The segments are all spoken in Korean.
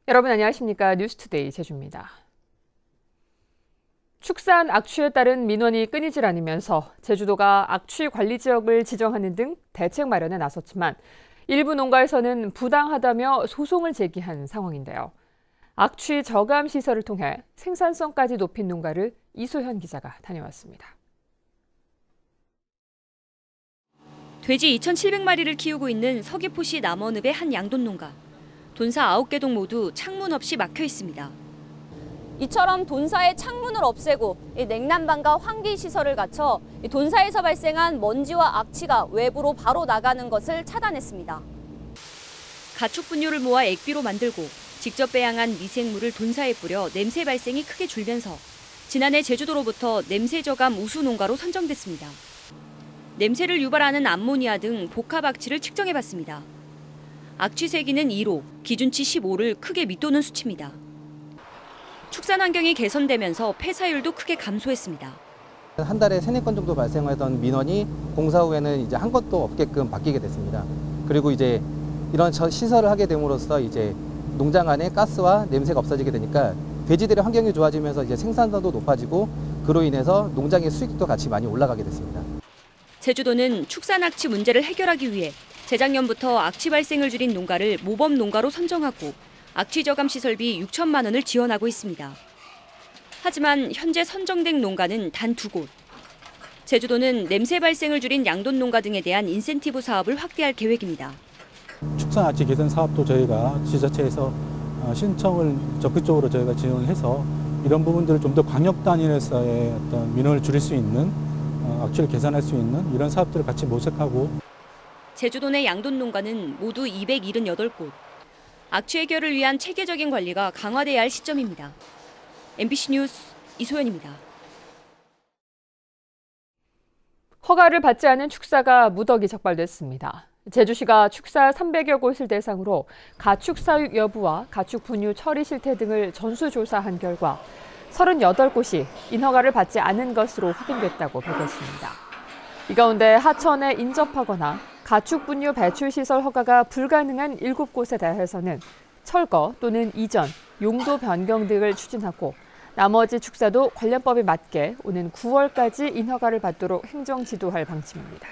여러분 안녕하십니까? 뉴스투데이 제주입니다. 축산 악취에 따른 민원이 끊이질 않으면서 제주도가 악취 관리 지역을 지정하는 등 대책 마련에 나섰지만 일부 농가에서는 부당하다며 소송을 제기한 상황인데요. 악취 저감 시설을 통해 생산성까지 높인 농가를 이소현 기자가 다녀왔습니다. 돼지 2,700마리를 키우고 있는 서귀포시 남원읍의 한 양돈 농가. 돈사 9개 동 모두 창문 없이 막혀 있습니다. 이처럼 돈사의 창문을 없애고 냉난방과 환기 시설을 갖춰 돈사에서 발생한 먼지와 악취가 외부로 바로 나가는 것을 차단했습니다. 가축 분뇨를 모아 액비로 만들고 직접 배양한 미생물을 돈사에 뿌려 냄새 발생이 크게 줄면서 지난해 제주도로부터 냄새 저감 우수 농가로 선정됐습니다. 냄새를 유발하는 암모니아 등 복합 악취를 측정해봤습니다. 악취 세기는 2로, 기준치 15를 크게 밑도는 수치입니다. 축산 환경이 개선되면서 폐사율도 크게 감소했습니다. 한 달에 3-4건 정도 발생하던 민원이 공사 후에는 이제 한 건도 없게끔 바뀌게 됐습니다. 그리고 이제 이런 시설을 하게 됨으로써 이제 농장 안에 가스와 냄새가 없어지게 되니까 돼지들의 환경이 좋아지면서 이제 생산성도 높아지고 그로 인해서 농장의 수익도 같이 많이 올라가게 됐습니다. 제주도는 축산 악취 문제를 해결하기 위해 재작년부터 악취 발생을 줄인 농가를 모범 농가로 선정하고 악취 저감 시설비 6천만 원을 지원하고 있습니다. 하지만 현재 선정된 농가는 단 2곳. 제주도는 냄새 발생을 줄인 양돈 농가 등에 대한 인센티브 사업을 확대할 계획입니다. 축산 악취 개선 사업도 저희가 지자체에서 신청을 적극적으로 저희가 진행해서 이런 부분들을 좀 더 광역 단위에서의 어떤 민원을 줄일 수 있는 악취를 개선할 수 있는 이런 사업들을 같이 모색하고. 제주도 내 양돈 농가는 모두 278곳. 악취 해결을 위한 체계적인 관리가 강화돼야 할 시점입니다. MBC 뉴스 이소연입니다. 허가를 받지 않은 축사가 무더기 적발됐습니다. 제주시가 축사 300여 곳을 대상으로 가축 사육 여부와 가축 분유 처리 실태 등을 전수조사한 결과 38곳이 인허가를 받지 않은 것으로 확인됐다고 밝혔습니다. 이 가운데 하천에 인접하거나 가축 분유 배출 시설 허가가 불가능한 7곳에 대해서는 철거 또는 이전, 용도 변경 등을 추진하고 나머지 축사도 관련법에 맞게 오는 9월까지 인허가를 받도록 행정 지도할 방침입니다.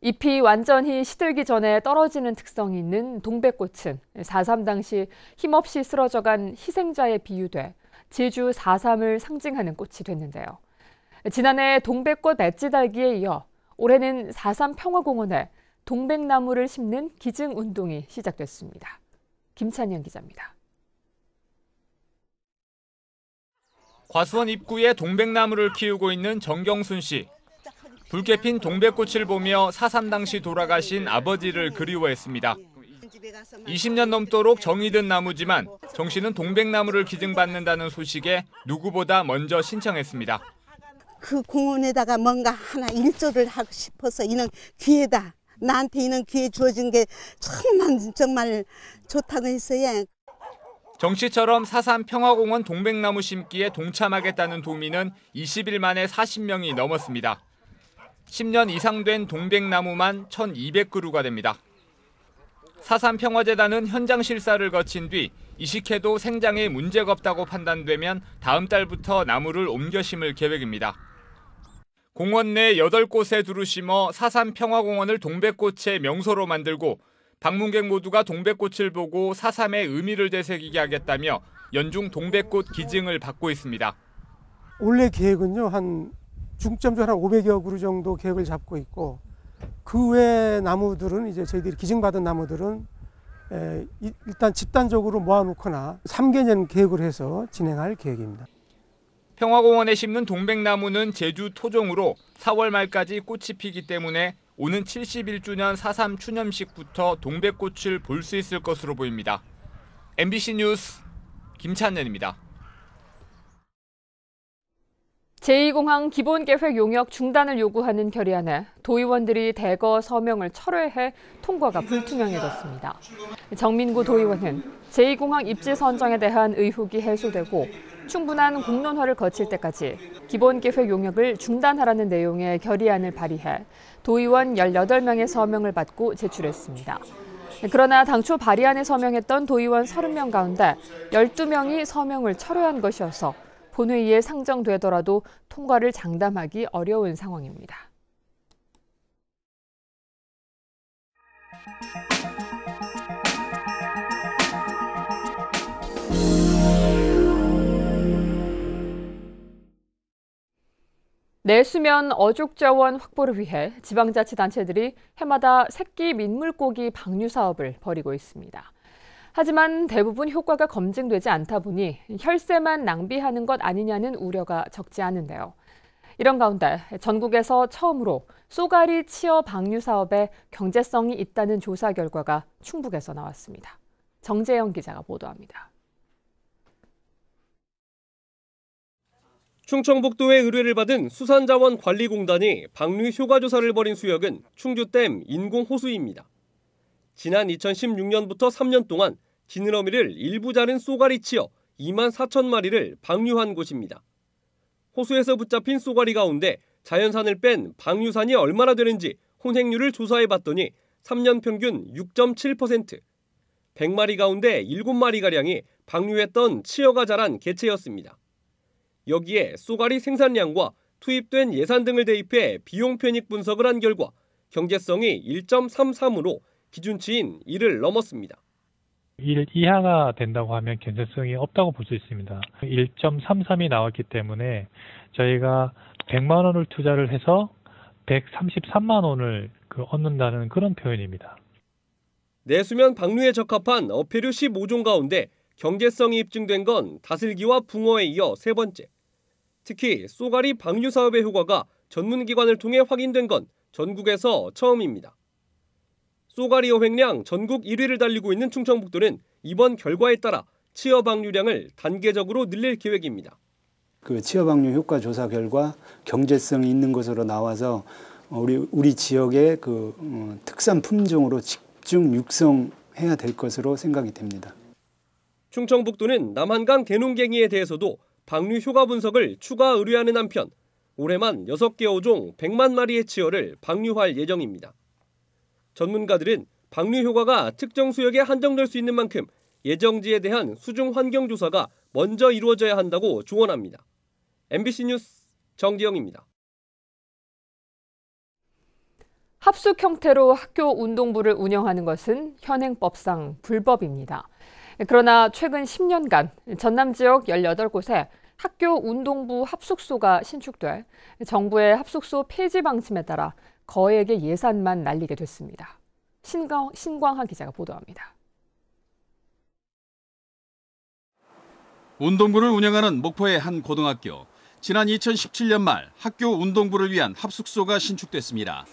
잎이 완전히 시들기 전에 떨어지는 특성이 있는 동백꽃은 4.3 당시 힘없이 쓰러져간 희생자에 비유돼 제주 4.3을 상징하는 꽃이 됐는데요. 지난해 동백꽃 배지 달기에 이어 올해는 4.3 평화공원에 동백나무를 심는 기증운동이 시작됐습니다. 김찬현 기자입니다. 과수원 입구에 동백나무를 키우고 있는 정경순 씨. 붉게 핀 동백꽃을 보며 4.3 당시 돌아가신 아버지를 그리워했습니다. 20년 넘도록 정이 든 나무지만 정 씨는 동백나무를 기증받는다는 소식에 누구보다 먼저 신청했습니다. 그 공원에다가 뭔가 하나 일조를 하고 싶어서 이는 기회다. 나한테 이는 기회 주어진 게 정말 좋다고 했어요. 정 씨처럼 4.3 평화공원 동백나무 심기에 동참하겠다는 도민은 20일 만에 40명이 넘었습니다. 10년 이상 된 동백나무만 1,200그루가 됩니다. 4.3 평화재단은 현장 실사를 거친 뒤 이식해도 생장에 문제가 없다고 판단되면 다음 달부터 나무를 옮겨 심을 계획입니다. 공원 내 8곳에 두루 심어 4.3 평화공원을 동백꽃의 명소로 만들고 방문객 모두가 동백꽃을 보고 4.3의 의미를 되새기게 하겠다며 연중 동백꽃 기증을 받고 있습니다. 원래 계획은요, 중점적으로 한 500여 그루 정도 계획을 잡고 있고 그 외 나무들은 이제 저희들이 기증받은 나무들은 일단 집단적으로 모아놓거나 3개년 계획을 해서 진행할 계획입니다. 평화공원에 심는 동백나무는 제주 토종으로 4월 말까지 꽃이 피기 때문에 오는 71주년 4.3 추념식부터 동백꽃을 볼 수 있을 것으로 보입니다. MBC 뉴스 김찬현입니다. 제2공항 기본계획 용역 중단을 요구하는 결의안에 도의원들이 대거 서명을 철회해 통과가 불투명해졌습니다. 정민구 도의원은 제2공항 입지 선정에 대한 의혹이 해소되고 충분한 공론화를 거칠 때까지 기본계획 용역을 중단하라는 내용의 결의안을 발의해 도의원 18명의 서명을 받고 제출했습니다. 그러나 당초 발의안에 서명했던 도의원 30명 가운데 12명이 서명을 철회한 것이어서 본회의에 상정되더라도 통과를 장담하기 어려운 상황입니다. 내수면 어족 자원 확보를 위해 지방자치단체들이 해마다 새끼 민물고기 방류 사업을 벌이고 있습니다. 하지만 대부분 효과가 검증되지 않다 보니 혈세만 낭비하는 것 아니냐는 우려가 적지 않은데요. 이런 가운데 전국에서 처음으로 쏘가리 치어 방류 사업에 경제성이 있다는 조사 결과가 충북에서 나왔습니다. 정재영 기자가 보도합니다. 충청북도의 의뢰를 받은 수산자원관리공단이 방류 효과조사를 벌인 수역은 충주댐 인공호수입니다. 지난 2016년부터 3년 동안 지느러미를 일부 자른 쏘가리 치어 2만 4천 마리를 방류한 곳입니다. 호수에서 붙잡힌 쏘가리 가운데 자연산을 뺀 방류산이 얼마나 되는지 혼행률을 조사해봤더니 3년 평균 6.7%, 100마리 가운데 7마리가량이 방류했던 치어가 자란 개체였습니다. 여기에 쏘가리 생산량과 투입된 예산 등을 대입해 비용 편익 분석을 한 결과 경제성이 1.33으로 기준치인 1을 넘었습니다. 1 이하가 된다고 하면 경제성이 없다고 볼 수 있습니다. 1.33이 나왔기 때문에 저희가 100만 원을 투자를 해서 133만 원을 얻는다는 그런 표현입니다. 내수면 방류에 적합한 어패류 15종 가운데 경제성이 입증된 건 다슬기와 붕어에 이어 세 번째. 특히 쏘가리 방류 사업의 효과가 전문기관을 통해 확인된 건 전국에서 처음입니다. 쏘가리 어획량 전국 1위를 달리고 있는 충청북도는 이번 결과에 따라 치어 방류량을 단계적으로 늘릴 계획입니다. 그 치어 방류 효과 조사 결과 경제성이 있는 것으로 나와서 우리 지역의 특산 품종으로 집중 육성해야 될 것으로 생각이 됩니다. 충청북도는 남한강 대농갱이에 대해서도 방류 효과 분석을 추가 의뢰하는 한편 올해만 6개 어종 100만 마리의 치어를 방류할 예정입니다. 전문가들은 방류 효과가 특정 수역에 한정될 수 있는 만큼 예정지에 대한 수중 환경 조사가 먼저 이루어져야 한다고 조언합니다. MBC 뉴스 정지영입니다. 합숙 형태로 학교 운동부를 운영하는 것은 현행법상 불법입니다. 그러나 최근 10년간 전남 지역 18곳에 학교 운동부 합숙소가 신축돼 정부의 합숙소 폐지 방침에 따라 거액의 예산만 날리게 됐습니다. 신광하 기자가 보도합니다. 운동부를 운영하는 목포의 한 고등학교. 지난 2017년 말 학교 운동부를 위한 합숙소가 신축됐습니다.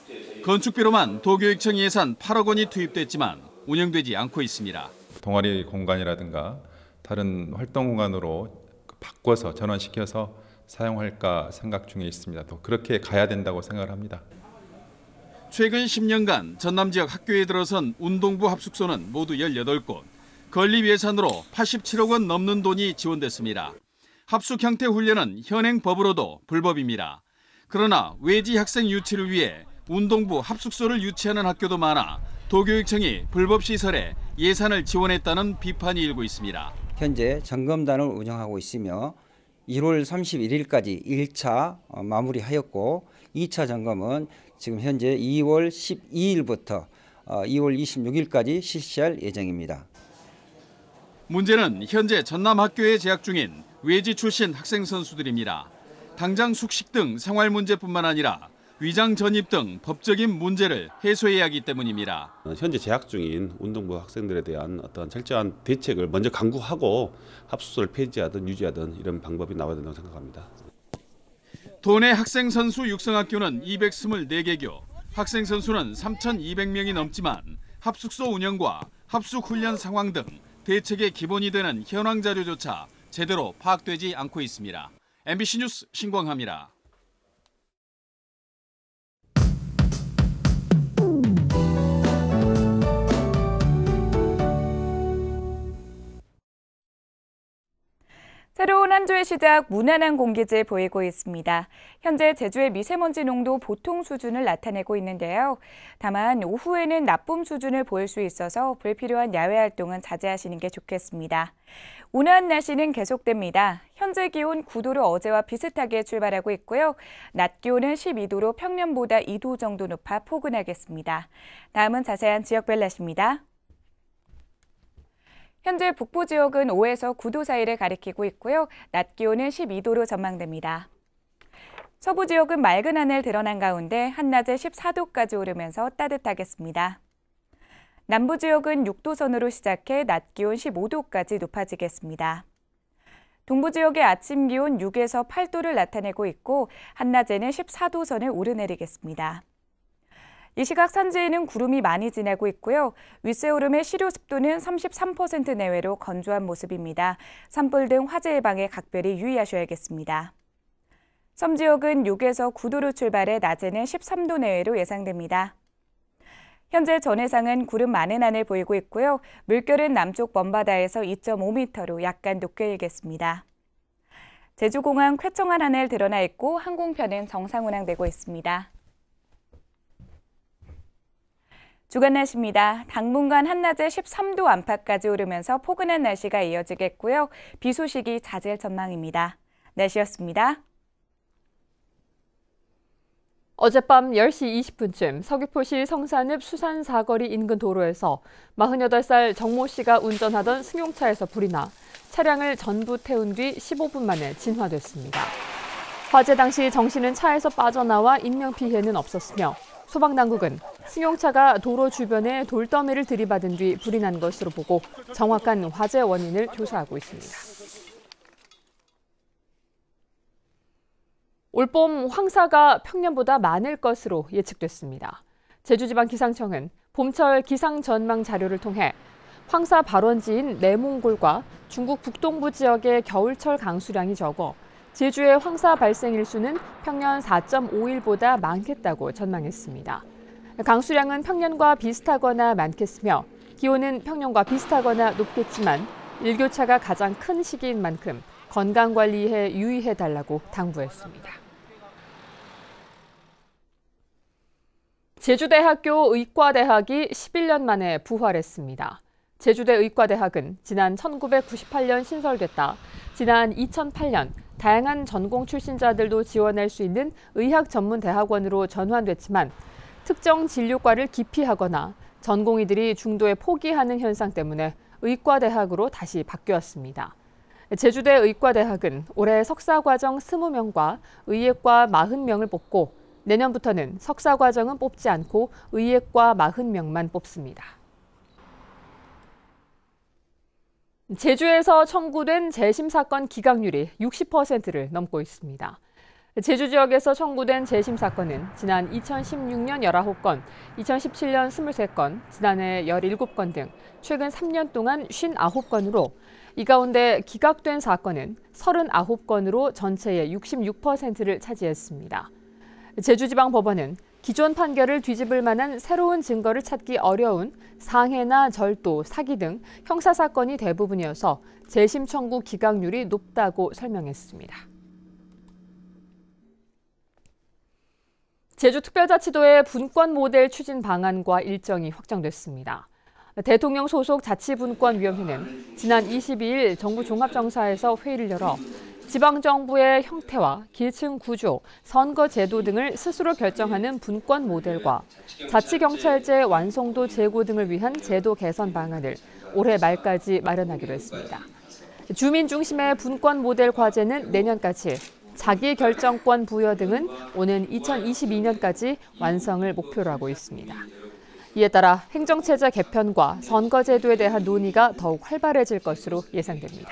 건축비로만 도교육청 예산 8억 원이 투입됐지만 운영되지 않고 있습니다. 동아리 공간이라든가 다른 활동 공간으로 바꿔서 전환시켜서 사용할까 생각 중에 있습니다. 또 그렇게 가야 된다고 생각을 합니다. 최근 10년간 전남 지역 학교에 들어선 운동부 합숙소는 모두 18곳. 건립 예산으로 87억 원 넘는 돈이 지원됐습니다. 합숙 형태 훈련은 현행 법으로도 불법입니다. 그러나 외지 학생 유치를 위해 운동부 합숙소를 유치하는 학교도 많아 도교육청이 불법 시설에 예산을 지원했다는 비판이 일고 있습니다. 현재 점검단을 운영하고 있으며 1월 31일까지 1차 마무리하였고 2차 점검은 지금 현재 2월 12일부터 2월 26일까지 실시할 예정입니다. 문제는 현재 전남 학교에 재학 중인 외지 출신 학생 선수들입니다. 당장 숙식 등 생활 문제뿐만 아니라 위장 전입 등 법적인 문제를 해소해야 하기 때문입니다. 현재 재학 중인 운동부 학생들에 대한 어떤 철저한 대책을 먼저 강구하고 합숙소를 폐지하든 유지하든 이런 방법이 나와야 된다고 생각합니다. 도내 학생 선수 육성학교는 224개교, 학생 선수는 3,200명이 넘지만 합숙소 운영과 합숙 훈련 상황 등 대책의 기본이 되는 현황 자료조차 제대로 파악되지 않고 있습니다. MBC 뉴스 신광하입니다. 새로운 한 주의 시작, 무난한 공기질 보이고 있습니다. 현재 제주의 미세먼지 농도 보통 수준을 나타내고 있는데요. 다만 오후에는 나쁨 수준을 보일 수 있어서 불필요한 야외 활동은 자제하시는 게 좋겠습니다. 온화한 날씨는 계속됩니다. 현재 기온 9도로 어제와 비슷하게 출발하고 있고요. 낮 기온은 12도로 평년보다 2도 정도 높아 포근하겠습니다. 다음은 자세한 지역별 날씨입니다. 현재 북부 지역은 5에서 9도 사이를 가리키고 있고요. 낮 기온은 12도로 전망됩니다. 서부 지역은 맑은 하늘 드러난 가운데 한낮에 14도까지 오르면서 따뜻하겠습니다. 남부 지역은 6도 선으로 시작해 낮 기온 15도까지 높아지겠습니다. 동부 지역의 아침 기온 6에서 8도를 나타내고 있고 한낮에는 14도 선을 오르내리겠습니다. 이 시각 산지에는 구름이 많이 지나고 있고요. 윗세오름의 시료 습도는 33% 내외로 건조한 모습입니다. 산불 등 화재 예방에 각별히 유의하셔야겠습니다. 섬 지역은 6에서 9도로 출발해 낮에는 13도 내외로 예상됩니다. 현재 전해상은 구름 많은 하늘 보이고 있고요. 물결은 남쪽 먼바다에서 2.5m로 약간 높게 일겠습니다. 제주공항 쾌청한 하늘 드러나 있고 항공편은 정상 운항되고 있습니다. 주간 날씨입니다. 당분간 한낮에 13도 안팎까지 오르면서 포근한 날씨가 이어지겠고요. 비 소식이 잦을 전망입니다. 날씨였습니다. 어젯밤 10시 20분쯤 서귀포시 성산읍 수산사거리 인근 도로에서 48살 정모 씨가 운전하던 승용차에서 불이 나 차량을 전부 태운 뒤 15분 만에 진화됐습니다. 화재 당시 정 씨는 차에서 빠져나와 인명피해는 없었으며 소방당국은 승용차가 도로 주변에 돌더미를 들이받은 뒤 불이 난 것으로 보고 정확한 화재 원인을 조사하고 있습니다. 올봄 황사가 평년보다 많을 것으로 예측됐습니다. 제주지방기상청은 봄철 기상 전망 자료를 통해 황사 발원지인 내몽골과 중국 북동부 지역의 겨울철 강수량이 적어 제주의 황사 발생 일수는 평년 4.5일보다 많겠다고 전망했습니다. 강수량은 평년과 비슷하거나 많겠으며 기온은 평년과 비슷하거나 높겠지만 일교차가 가장 큰 시기인 만큼 건강관리에 유의해달라고 당부했습니다. 제주대학교 의과대학이 11년 만에 부활했습니다. 제주대 의과대학은 지난 1998년 신설됐다 지난 2008년 다양한 전공 출신자들도 지원할 수 있는 의학 전문 대학원으로 전환됐지만 특정 진료과를 기피하거나 전공의들이 중도에 포기하는 현상 때문에 의과대학으로 다시 바뀌었습니다. 제주대 의과대학은 올해 석사과정 20명과 의예과 40명을 뽑고 내년부터는 석사과정은 뽑지 않고 의예과 40명만 뽑습니다. 제주에서 청구된 재심 사건 기각률이 60%를 넘고 있습니다. 제주 지역에서 청구된 재심 사건은 지난 2016년 19건, 2017년 23건, 지난해 17건 등 최근 3년 동안 59건으로 이 가운데 기각된 사건은 39건으로 전체의 66%를 차지했습니다. 제주지방법원은 기존 판결을 뒤집을 만한 새로운 증거를 찾기 어려운 상해나 절도, 사기 등 형사사건이 대부분이어서 재심 청구 기각률이 높다고 설명했습니다. 제주특별자치도의 분권 모델 추진 방안과 일정이 확정됐습니다. 대통령 소속 자치분권위원회는 지난 22일 정부 종합정사에서 회의를 열어 지방정부의 형태와 기층 구조, 선거제도 등을 스스로 결정하는 분권 모델과 자치경찰제 완성도 제고 등을 위한 제도 개선 방안을 올해 말까지 마련하기로 했습니다. 주민 중심의 분권 모델 과제는 내년까지, 자기결정권 부여 등은 오는 2022년까지 완성을 목표로 하고 있습니다. 이에 따라 행정체제 개편과 선거제도에 대한 논의가 더욱 활발해질 것으로 예상됩니다.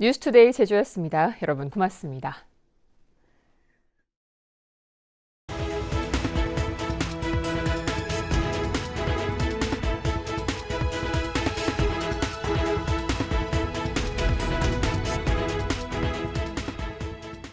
뉴스투데이 제주였습니다. 여러분 고맙습니다.